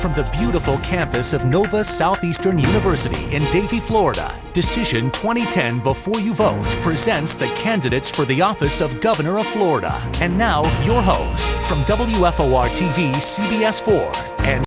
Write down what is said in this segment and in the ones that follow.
from the beautiful campus of Nova Southeastern University in Davie, Florida, Decision 2010 Before You Vote presents the candidates for the office of Governor of Florida. And now, your host from WFOR-TV CBS 4 and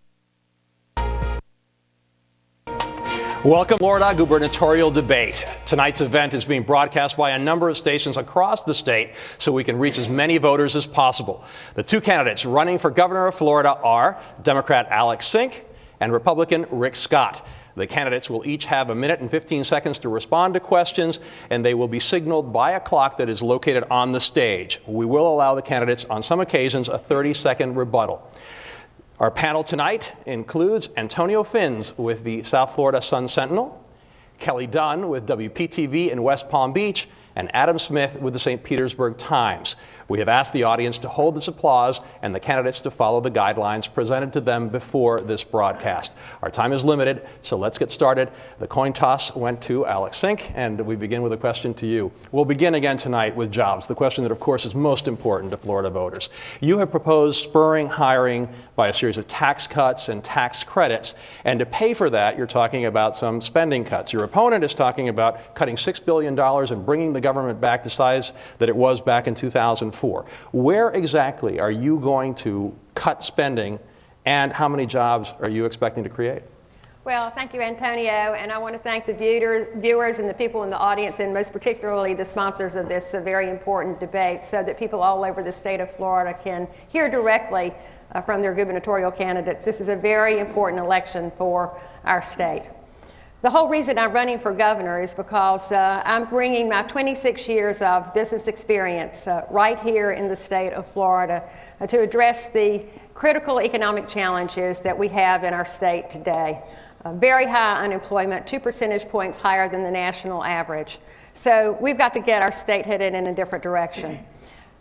Welcome, Florida Gubernatorial Debate. Tonight's event is being broadcast by a number of stations across the state so we can reach as many voters as possible. The two candidates running for governor of Florida are Democrat Alex Sink and Republican Rick Scott. The candidates will each have a minute and 15 seconds to respond to questions, and they will be signaled by a clock that is located on the stage. We will allow the candidates, on some occasions, a 30-second rebuttal. Our panel tonight includes Antonio Finns with the South Florida Sun-Sentinel, Kelly Dunn with WPTV in West Palm Beach, and Adam Smith with the St. Petersburg Times. We have asked the audience to hold this applause and the candidates to follow the guidelines presented to them before this broadcast. Our time is limited, so let's get started. The coin toss went to Alex Sink, and we begin with a question to you. We'll begin again tonight with jobs, the question that, of course, is most important to Florida voters. You have proposed spurring hiring by a series of tax cuts and tax credits, and to pay for that, you're talking about some spending cuts. Your opponent is talking about cutting $6 billion and bringing the government back to size that it was back in 2004. Where exactly are you going to cut spending, and how many jobs are you expecting to create? Well, thank you, Antonio, and I want to thank the viewers and the people in the audience, and most particularly the sponsors of this very important debate, so that people all over the state of Florida can hear directly from their gubernatorial candidates. This is a very important election for our state. The whole reason I'm running for governor is because I'm bringing my 26 years of business experience right here in the state of Florida to address the critical economic challenges that we have in our state today. Very high unemployment, 2 percentage points higher than the national average. So we've got to get our state headed in a different direction.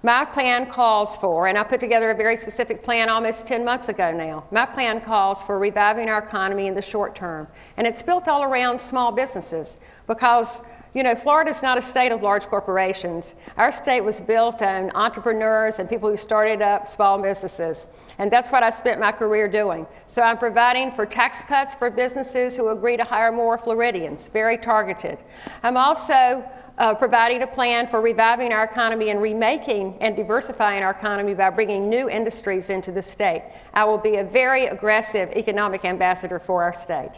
My plan calls for, and I put together a very specific plan almost 10 months ago now. My plan calls for reviving our economy in the short term. And it's built all around small businesses because, you know, Florida's not a state of large corporations. Our state was built on entrepreneurs and people who started up small businesses. And that's what I spent my career doing. So I'm providing for tax cuts for businesses who agree to hire more Floridians, very targeted. I'm also providing a plan for reviving our economy and remaking and diversifying our economy by bringing new industries into the state. I will be a very aggressive economic ambassador for our state.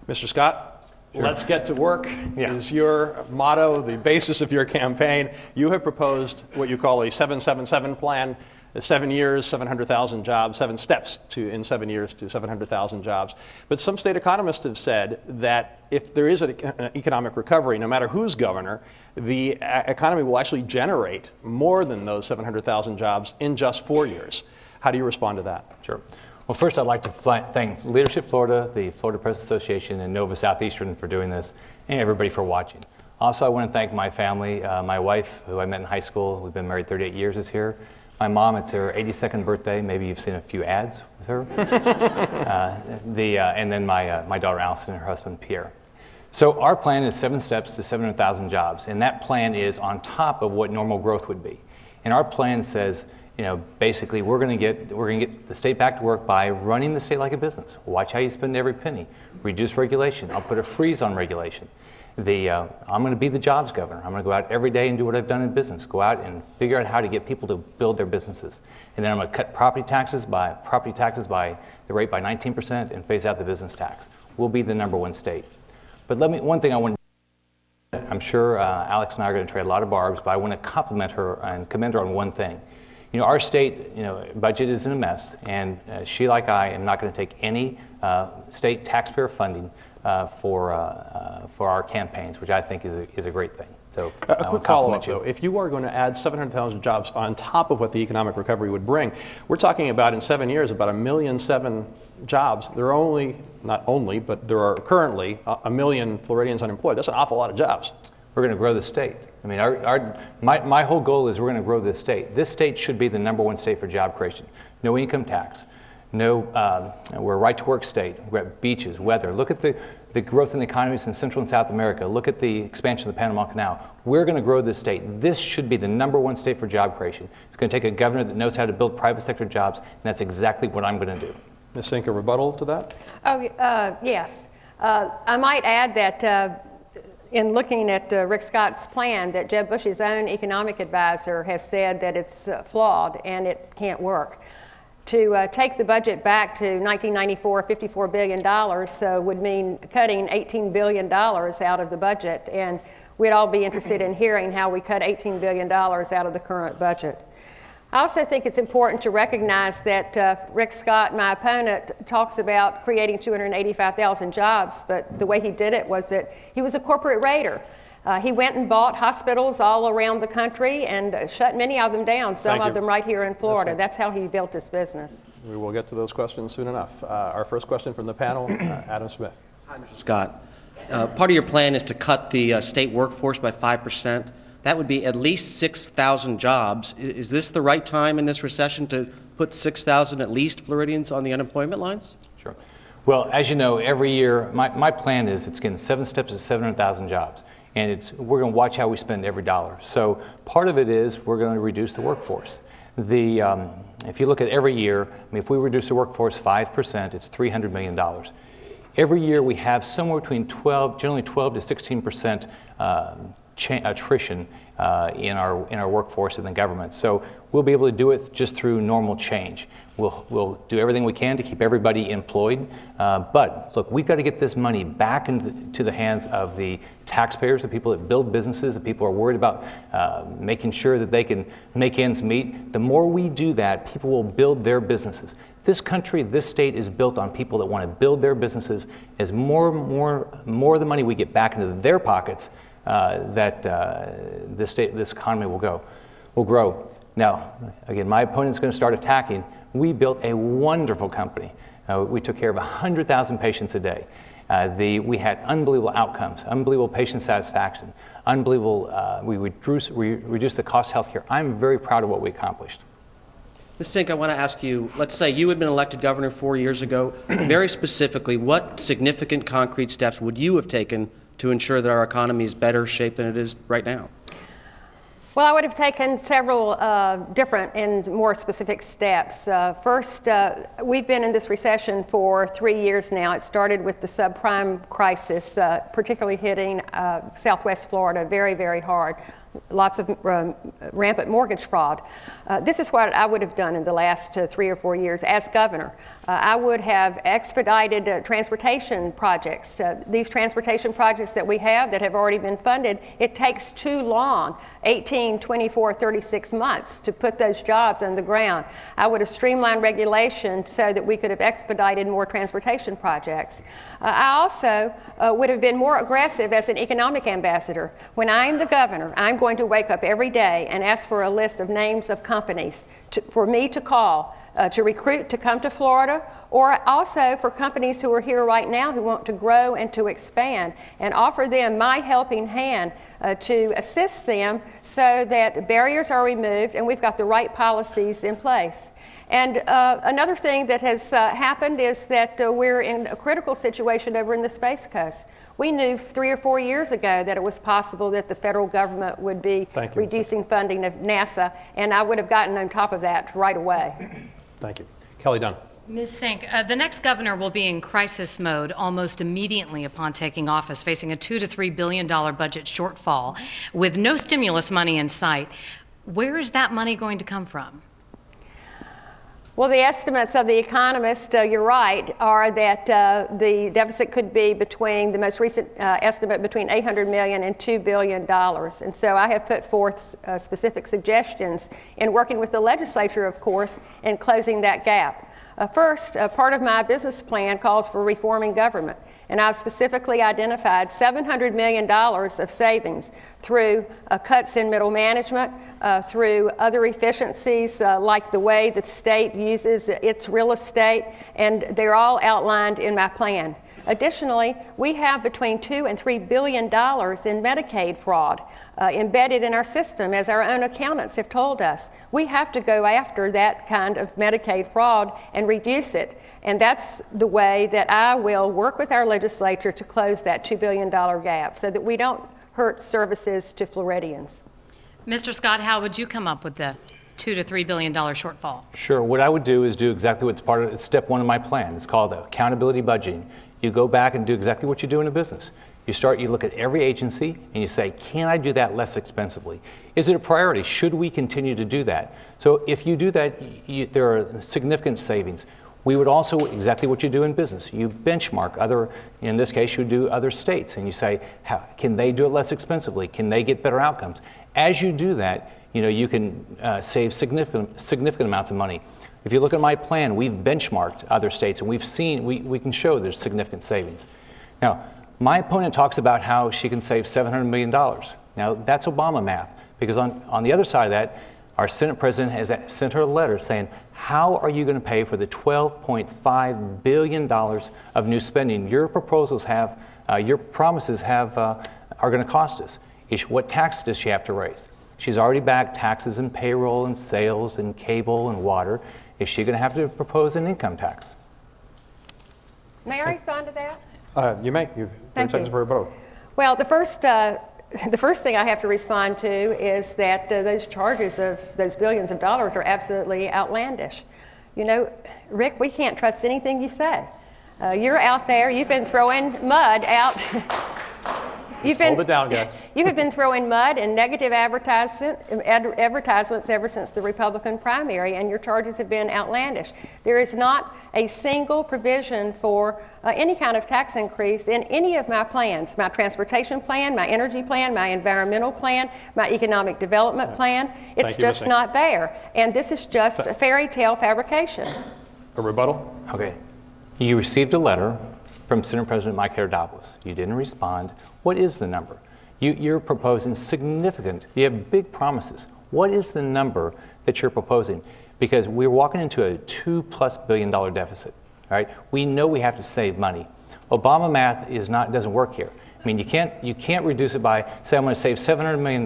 Mr. Scott, sure. Let's get to work is your motto, the basis of your campaign. You have proposed what you call a 777 plan. 7 years, 700,000 jobs, 7 steps in 7 years to 700,000 jobs. But some state economists have said that if there is an economic recovery, no matter who's governor, the economy will actually generate more than those 700,000 jobs in just 4 years. How do you respond to that? Sure. Well, first I'd like to thank Leadership Florida, the Florida Press Association, and Nova Southeastern for doing this, and everybody for watching. Also, I want to thank my family. My wife, who I met in high school, we've been married 38 years, is here. My mom, it's her 82nd birthday. Maybe you've seen a few ads with her. And then my daughter Allison and her husband Pierre. So our plan is 7 steps to 700,000 jobs, and that plan is on top of what normal growth would be. And our plan says, you know, basically we're going to get the state back to work by running the state like a business. Watch how you spend every penny. Reduce regulation. I'll put a freeze on regulation. I'm going to be the jobs governor. I'm going to go out every day and do what I've done in business. Go out and figure out how to get people to build their businesses. And then I'm going to cut property taxes by the rate by 19% and phase out the business tax. We'll be the #1 state. But one thing I want to, I'm sure Alex and I are going to trade a lot of barbs, but I want to compliment her and commend her on one thing. You know, our state, budget is in a mess, and she, like I, am not going to take any state taxpayer funding for our campaigns, which I think is a great thing. So a quick follow-up, though. If you are going to add 700,000 jobs on top of what the economic recovery would bring, we're talking about in 7 years about 1.7 million jobs. There are not only, but there are currently 1 million Floridians unemployed. That's an awful lot of jobs. We're going to grow the state. I mean, my whole goal is we're going to grow this state. This state should be the #1 state for job creation. No income tax. No, we're a right-to-work state. We've got beaches, weather. Look at the growth in the economies in Central and South America. Look at the expansion of the Panama Canal. We're going to grow this state. This should be the #1 state for job creation. It's going to take a governor that knows how to build private sector jobs, and that's exactly what I'm going to do. Ms. Sink, a rebuttal to that? Oh, yes. I might add that in looking at Rick Scott's plan, that Jeb Bush's own economic advisor has said that it's flawed and it can't work. To take the budget back to 1994, $54 billion would mean cutting $18 billion out of the budget, and we'd all be interested in hearing how we cut $18 billion out of the current budget. I also think it's important to recognize that Rick Scott, my opponent, talks about creating 285,000 jobs, but the way he did it was that he was a corporate raider. He went and bought hospitals all around the country and shut many of them down, some of them right here in Florida. That's how he built his business. We will get to those questions soon enough. Our first question from the panel, Adam Smith. Hi, Mr. Scott. Part of your plan is to cut the state workforce by 5%. That would be at least 6,000 jobs. Is this the right time in this recession to put 6,000 at least Floridians on the unemployment lines? Sure. Well, as you know, every year, my plan is it's getting 7 steps to 700,000 jobs. And we're going to watch how we spend every dollar. So part of it is we're going to reduce the workforce. If you look at every year, if we reduce the workforce 5%, it's $300 million. Every year we have somewhere between generally 12 to 16% attrition in our workforce in the government. So we'll be able to do it just through normal change. We'll do everything we can to keep everybody employed. But look, we've got to get this money back into the hands of the taxpayers, the people that build businesses, the people who are worried about making sure that they can make ends meet. The more we do that, people will build their businesses. This country, this state is built on people that want to build their businesses. As more of the money we get back into their pockets, this economy will grow. Now, again, my opponent's going to start attacking. We built a wonderful company. We took care of 100,000 patients a day. We had unbelievable outcomes, unbelievable patient satisfaction, unbelievable. We reduced the cost of healthcare. I'm very proud of what we accomplished. Ms. Sink, I want to ask you, let's say you had been elected governor 4 years ago. Very specifically, what significant concrete steps would you have taken to ensure that our economy is better shape than it is right now? Well, I would have taken several different and more specific steps. First, we've been in this recession for 3 years now. It started with the subprime crisis, particularly hitting Southwest Florida very, very hard. Lots of rampant mortgage fraud. This is what I would have done in the last 3 or 4 years as governor. I would have expedited transportation projects. These transportation projects that we have that have already been funded, it takes too long, 18, 24, 36 months to put those jobs on the ground. I would have streamlined regulation so that we could have expedited more transportation projects. I also would have been more aggressive as an economic ambassador. When I'm the governor, I'm going to wake up every day and ask for a list of names of companies for me to call, to recruit to come to Florida, or also for companies who are here right now who want to grow and to expand, and offer them my helping hand to assist them so that barriers are removed and we've got the right policies in place. And another thing that has happened is that we're in a critical situation over in the Space Coast. We knew 3 or 4 years ago that it was possible that the federal government would be reducing funding of NASA, and I would have gotten on top of that right away. Thank you. Kelly Dunn. Ms. Sink, the next governor will be in crisis mode almost immediately upon taking office, facing a $2 to $3 billion budget shortfall with no stimulus money in sight. Where is that money going to come from? Well, the estimates of the economists, you're right, are that the deficit could be between, the most recent estimate, between $800 million and $2 billion. And so I have put forth specific suggestions in working with the legislature, of course, in closing that gap. First, part of my business plan calls for reforming government. And I've specifically identified $700 million of savings through cuts in middle management, through other efficiencies like the way the state uses its real estate, and they're all outlined in my plan. Additionally, we have between $2 and $3 billion in Medicaid fraud embedded in our system, as our own accountants have told us. We have to go after that kind of Medicaid fraud and reduce it. And that's the way that I will work with our legislature to close that $2 billion gap so that we don't hurt services to Floridians. Mr. Scott, how would you come up with the $2 to $3 billion shortfall? Sure. What I would do is do exactly what's part of step one of my plan. It's called accountability budgeting. You go back and do exactly what you do in a business. You look at every agency and you say, can I do that less expensively? Is it a priority? Should we continue to do that? So if you do that, there are significant savings. We would also, exactly what you do in business, you benchmark other, in this case, you do other states, and you say, can they do it less expensively? Can they get better outcomes? As you do that, you can save significant amounts of money. If you look at my plan, we've benchmarked other states, and we've seen, we can show there's significant savings. Now, my opponent talks about how she can save $700 million. Now, that's Obama math, because on the other side of that, our Senate president has sent her a letter saying, how are you going to pay for the $12.5 billion of new spending your proposals have, your promises have, are going to cost us? What tax does she have to raise? She's already backed taxes and payroll and sales and cable and water. Is she going to have to propose an income tax? May I respond to that? You may. You 30 seconds for a vote. Well, the first thing I have to respond to is that those charges of those billions of dollars are absolutely outlandish. Rick, we can't trust anything you say. You're out there, you've been throwing mud out. Hold it down, guys. You have been throwing mud and negative advertisements ever since the Republican primary, and your charges have been outlandish. There is not a single provision for any kind of tax increase in any of my plans, my transportation plan, my energy plan, my environmental plan, my economic development plan. It's just not there. And this is just a fairy tale fabrication. A rebuttal? Okay. You received a letter from Senate President Mike Herodopoulos. You didn't respond. What is the number? You're proposing significant, you have big promises. What is the number that you're proposing? Because we're walking into a $2+ billion deficit, all right? We know we have to save money. Obama math doesn't work here. I mean, you can't reduce it by, say I'm going to save $700 million,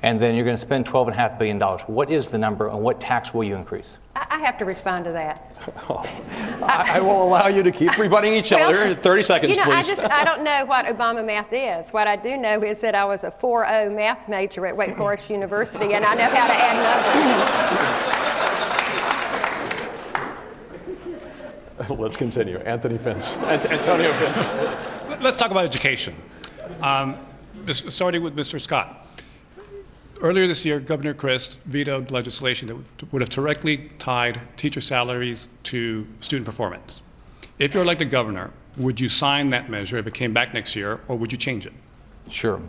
and then you're going to spend $12.5 billion. What is the number, and what tax will you increase? I have to respond to that. I will allow you to keep rebutting each other. 30 seconds, please. I don't know what Obama math is. What I do know is that I was a 4.0 math major at Wake Forest University, and I know how to add numbers. Let's continue. Antonio Finch. Let's talk about education. Starting with Mr. Scott. Earlier this year, Governor Christ vetoed legislation that would have directly tied teacher salaries to student performance. If you're elected governor, would you sign that measure if it came back next year, or would you change it? Sure.